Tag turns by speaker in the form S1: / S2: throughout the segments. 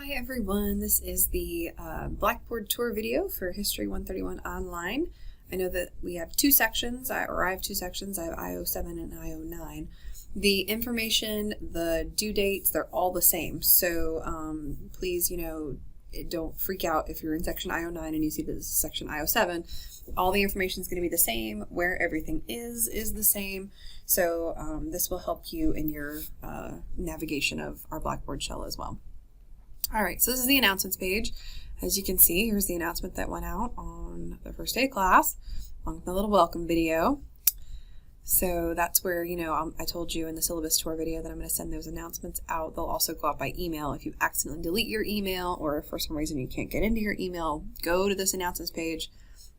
S1: Hi everyone, this is the Blackboard tour video for History 131 Online. I know that we have two sections, I have two sections, I have IO7 and IO9. The information, the due dates, they're all the same, so please, don't freak out if you're in section IO9 and you see this is section IO7. All the information is going to be the same, where everything is the same, so this will help you in your navigation of our Blackboard shell as well. Alright, so this is the announcements page. As you can see, here's the announcement that went out on the first day of class, along with the little welcome video. So that's where, I told you in the syllabus tour video that I'm going to send those announcements out. They'll also go out by email. If you accidentally delete your email or if for some reason you can't get into your email, go to this announcements page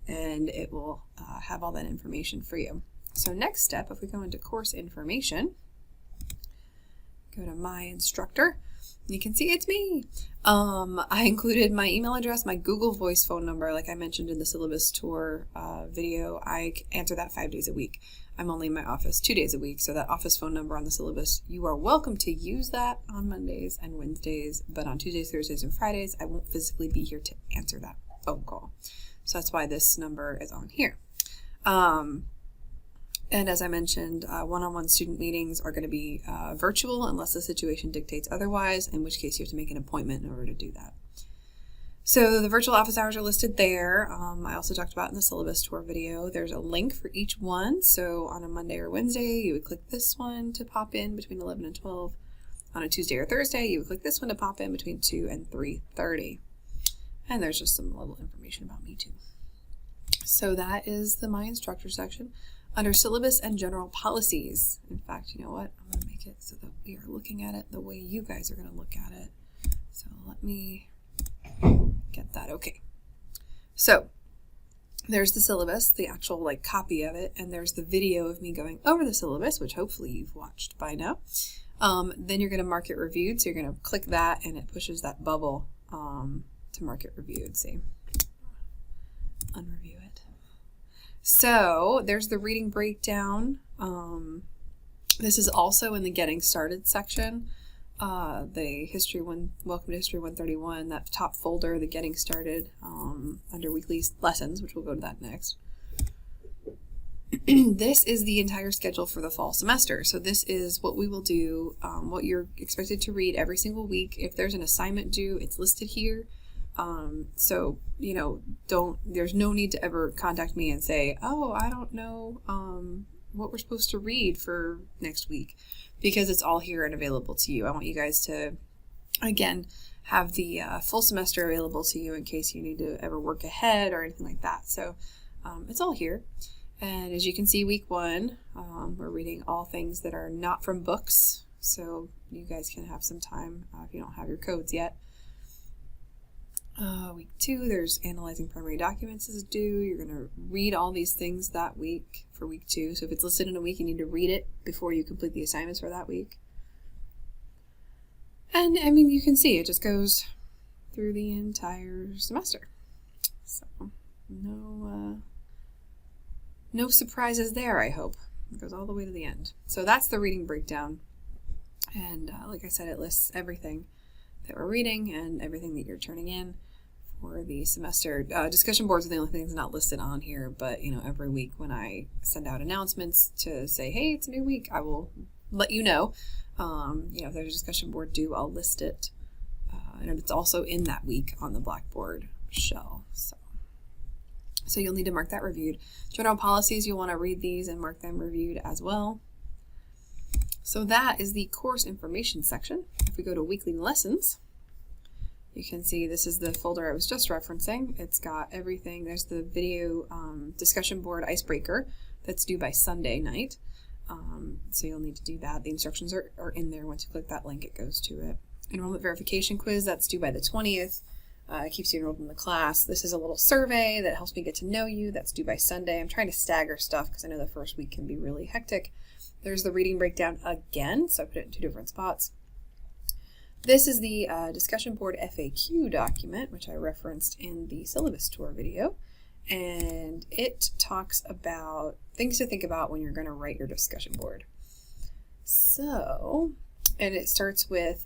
S1: and it will have all that information for you. So next step, if we go into course information, go to My Instructor. You can see it's me. I included my email address, my Google Voice phone number, like I mentioned in the syllabus tour video. I answer that 5 days a week. I'm only in my office 2 days a week, so that office phone number on the syllabus, you are welcome to use that on Mondays and Wednesdays, but on Tuesdays, Thursdays, and Fridays, I won't physically be here to answer that phone call. So that's why this number is on here. And as I mentioned, one-on-one student meetings are going to be virtual unless the situation dictates otherwise, in which case you have to make an appointment in order to do that. So the virtual office hours are listed there. I also talked about in the syllabus tour video. There's a link for each one. So on a Monday or Wednesday, you would click this one to pop in between 11 and 12. On a Tuesday or Thursday, you would click this one to pop in between 2 and 3:30. And there's just some little information about me too. So that is the My Instructor section. Under syllabus and general policies, in fact, you know what? I'm going to make it so that we are looking at it the way you guys are going to look at it. So let me get that. Okay. So there's the syllabus, the actual copy of it, and there's the video of me going over the syllabus, which hopefully you've watched by now. Then you're going to mark it reviewed. So you're going to click that and it pushes that bubble to mark it reviewed. See? Unreview it. So there's the reading breakdown. This is also in the Getting Started section. The Welcome to History 131, that top folder, the Getting Started, under weekly lessons, which we'll go to that next. This is the entire schedule for the fall semester. So this is what we will do, what you're expected to read every single week. If there's an assignment due, it's listed here. So, there's no need to ever contact me and say, oh, I don't know what we're supposed to read for next week, because it's all here and available to you. I want you guys to, again, have the full semester available to you in case you need to ever work ahead or anything like that. So it's all here. And as you can see, week 1, we're reading all things that are not from books. So you guys can have some time if you don't have your codes yet. Week 2, there's analyzing primary documents is due. You're going to read all these things that week for week 2. So if it's listed in a week, you need to read it before you complete the assignments for that week. And you can see it just goes through the entire semester. So no surprises there, I hope. It goes all the way to the end. So that's the reading breakdown. And like I said, it lists everything that we're reading and everything that you're turning in for the semester. Discussion boards are the only things not listed on here, but every week when I send out announcements to say, hey, it's a new week, I will let you know. If there's a discussion board due, I'll list it. And it's also in that week on the Blackboard shell. So you'll need to mark that reviewed. General policies, you'll want to read these and mark them reviewed as well. So that is the course information section. If we go to weekly lessons, you can see this is the folder I was just referencing. It's got everything. There's the video discussion board icebreaker that's due by Sunday night. So you'll need to do that. The instructions are in there. Once you click that link, it goes to it. Enrollment verification quiz, that's due by the 20th. It keeps you enrolled in the class. This is a little survey that helps me get to know you. That's due by Sunday. I'm trying to stagger stuff because I know the first week can be really hectic. There's the reading breakdown again, so I put it in 2 different spots. This is the discussion board FAQ document, which I referenced in the syllabus tour video, and it talks about things to think about when you're going to write your discussion board. So And it starts with,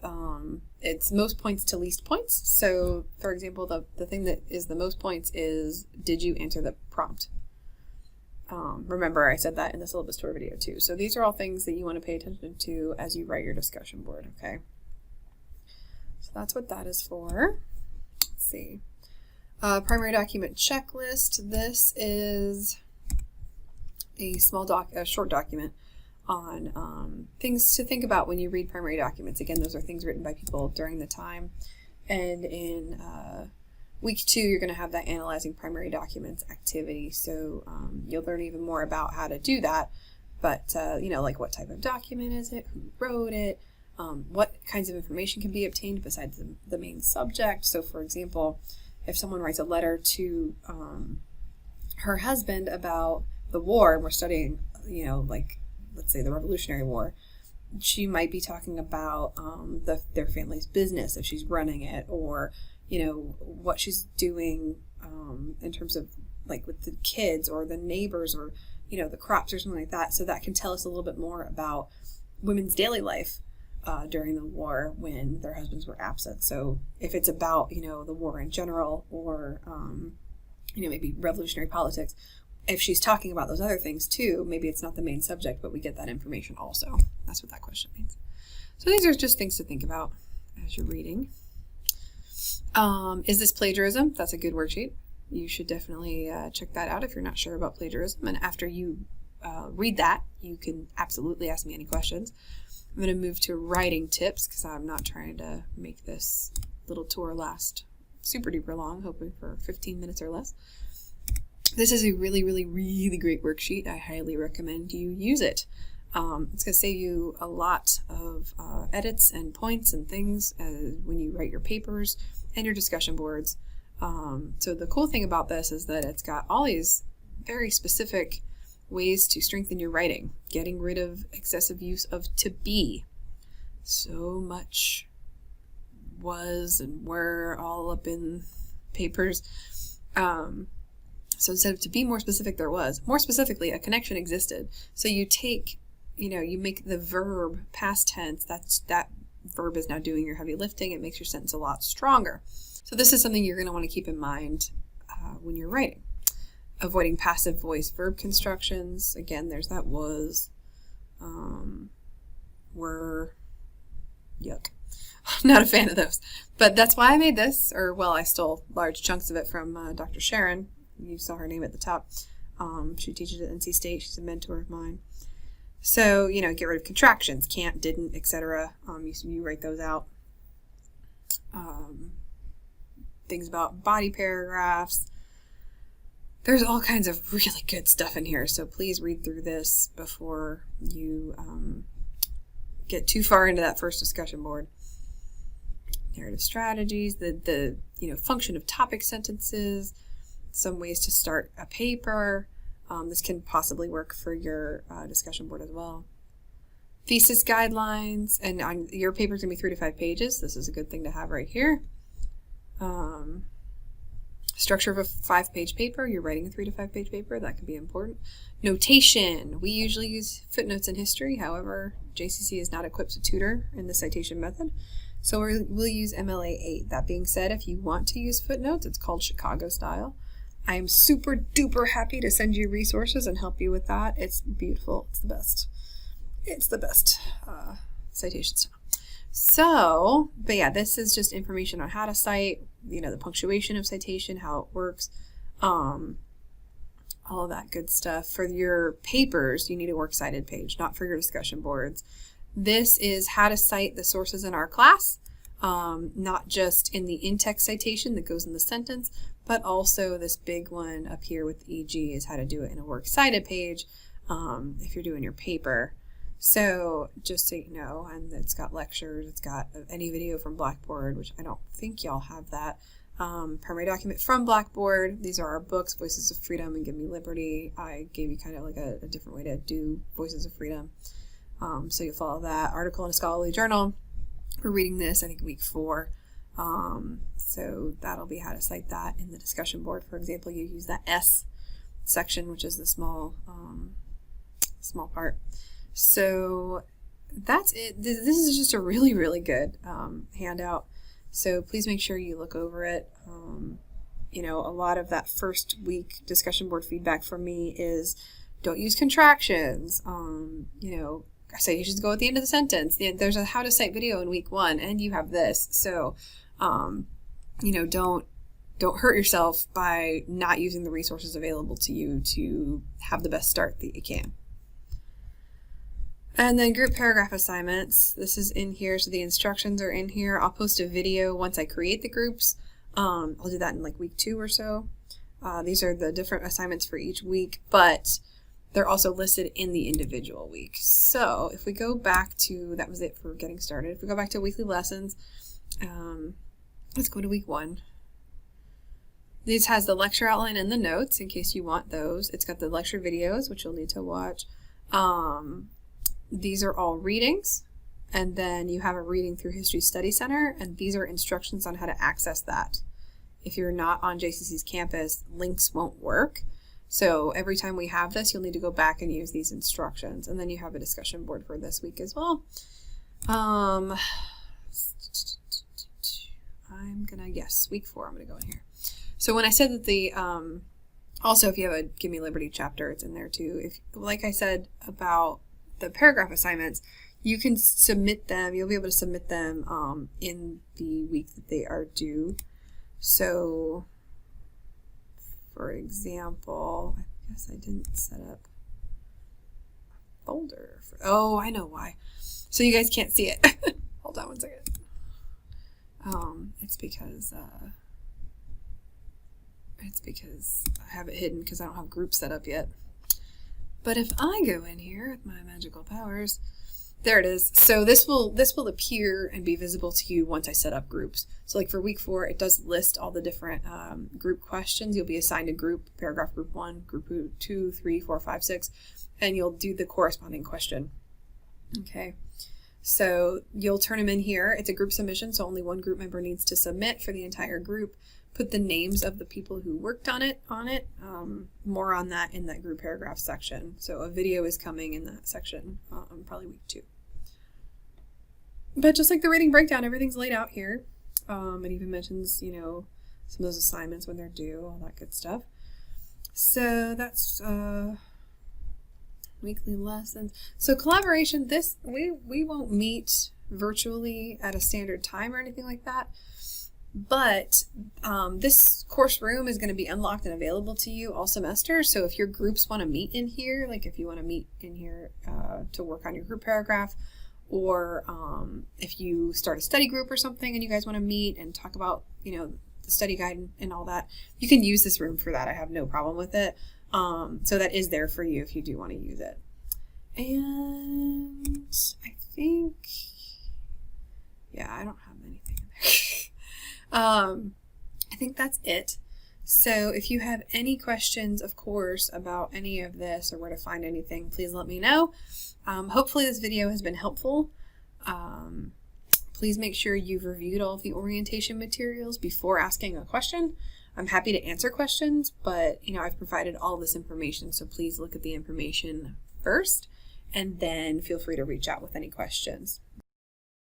S1: it's most points to least points. So, for example, the thing that is the most points is, did you answer the prompt? Remember, I said that in the syllabus tour video too. So these are all things that you want to pay attention to as you write your discussion board, okay? So that's what that is for. Let's see. Primary document checklist. This is a short document on things to think about when you read primary documents. Again, those are things written by people during the time. And in week 2, you're going to have that analyzing primary documents activity. So you'll learn even more about how to do that. But, like what type of document is it? Who wrote it? What kinds of information can be obtained besides the main subject? So, for example, if someone writes a letter to her husband about the war, and we're studying, let's say the Revolutionary War, she might be talking about their family's business if she's running it, or what she's doing in terms of like with the kids or the neighbors or the crops or something like that. So that can tell us a little bit more about women's daily life during the war when their husbands were absent. So if it's about the war in general, or maybe revolutionary politics, if she's talking about those other things too, maybe it's not the main subject, but we get that information also. That's what that question means. So these are just things to think about as you're reading. Is this plagiarism? That's a good worksheet. You should definitely check that out if you're not sure about plagiarism. And after you read that, you can absolutely ask me any questions. I'm going to move to writing tips because I'm not trying to make this little tour last super duper long, hoping for 15 minutes or less. This is a really, really, really great worksheet. I highly recommend you use it. It's going to save you a lot of edits and points and things when you write your papers and your discussion boards. So the cool thing about this is that it's got all these very specific ways to strengthen your writing, getting rid of excessive use of to be. So much was and were all up in papers. So instead of to be more specific, there was. More specifically, a connection existed. So you take, you make the verb past tense. That verb is now doing your heavy lifting. It makes your sentence a lot stronger. So this is something you're going to want to keep in mind when you're writing. Avoiding passive voice verb constructions. Again, there's that was, were, yuck. Not a fan of those. But that's why I made this, I stole large chunks of it from Dr. Sharon. You saw her name at the top. She teaches at NC State. She's a mentor of mine. So, get rid of contractions, can't, didn't, etc. You write those out. Things about body paragraphs. There's all kinds of really good stuff in here, so please read through this before you get too far into that first discussion board. Narrative strategies, the function of topic sentences, some ways to start a paper. This can possibly work for your discussion board as well. Thesis guidelines, and on your paper is going to be 3 to 5 pages. This is a good thing to have right here. Structure of a 5-page paper. You're writing a 3 to 5 page paper. That could be important. Notation. We usually use footnotes in history. However, JCC is not equipped to tutor in the citation method. So we'll use MLA 8. That being said, if you want to use footnotes, it's called Chicago style. I am super duper happy to send you resources and help you with that. It's beautiful. It's the best. It's the best citation style. So, but yeah, this is just information on how to cite, the punctuation of citation, how it works, all of that good stuff. For your papers, you need a works cited page, not for your discussion boards. This is how to cite the sources in our class, not just in the in-text citation that goes in the sentence, but also this big one up here with EG is how to do it in a works cited page if you're doing your paper. So just so you know, and it's got lectures, it's got any video from Blackboard, which I don't think y'all have that. Primary document from Blackboard. These are our books, Voices of Freedom and Give Me Liberty. I gave you kind of like a different way to do Voices of Freedom. So you'll follow that. Article in a scholarly journal. We're reading this, I think, week 4. So that'll be how to cite that in the discussion board. For example, you use that S section, which is the small part. So that's it. This is just a really, really good handout. So please make sure you look over it. You know, a lot of that first week discussion board feedback from me is don't use contractions. You know, citations go at the end of the sentence. There's a how to cite video in week 1, and you have this. So, you know, don't hurt yourself by not using the resources available to you to have the best start that you can. And then group paragraph assignments. This is in here, so the instructions are in here. I'll post a video once I create the groups. I'll do that in like week 2 or so. These are the different assignments for each week, but they're also listed in the individual week. So if we go back to, that was it for getting started. If we go back to weekly lessons, let's go to week 1. This has the lecture outline and the notes in case you want those. It's got the lecture videos, which you'll need to watch. These are all readings, and then you have a reading through History Study Center, and these are instructions on how to access that. If you're not on JCC's campus, links won't work. So every time we have this, you'll need to go back and use these instructions. And then you have a discussion board for this week as well. I'm gonna guess week 4, I'm gonna go in here. So when I said that the, also if you have a Give Me Liberty chapter, it's in there too. If, like I said about the paragraph assignments, you can submit them, you'll be able to submit them in the week that they are due. So, for example, I guess I didn't set up a folder for, oh, I know why. So you guys can't see it. Hold on one second. It's because I have it hidden because I don't have groups set up yet. But if I go in here with my magical powers, there it is. So this will appear and be visible to you once I set up groups. So like for week 4, it does list all the different group questions. You'll be assigned a group, paragraph group 1, group 2, 3, 4, 5, 6, and you'll do the corresponding question. Okay. So you'll turn them in here. It's a group submission, so only one group member needs to submit for the entire group. Put the names of the people who worked on it. More on that in that group paragraph section. So a video is coming in that section, probably week 2. But just like the reading breakdown, everything's laid out here. It even mentions, you know, some of those assignments when they're due, all that good stuff. So that's weekly lessons. So collaboration, this we won't meet virtually at a standard time or anything like that. But this course room is going to be unlocked and available to you all semester. So if your groups want to meet in here, like if you want to meet in here to work on your group paragraph, or if you start a study group or something and you guys want to meet and talk about, you know, the study guide and all that, you can use this room for that. I have no problem with it. So that is there for you if you do want to use it. And I think, yeah, I don't have anything in there. I think that's it. So if you have any questions, of course, about any of this or where to find anything, please let me know. Hopefully this video has been helpful. Please make sure you've reviewed all of the orientation materials before asking a question. I'm happy to answer questions, but you know, I've provided all this information, so please look at the information first and then feel free to reach out with any questions.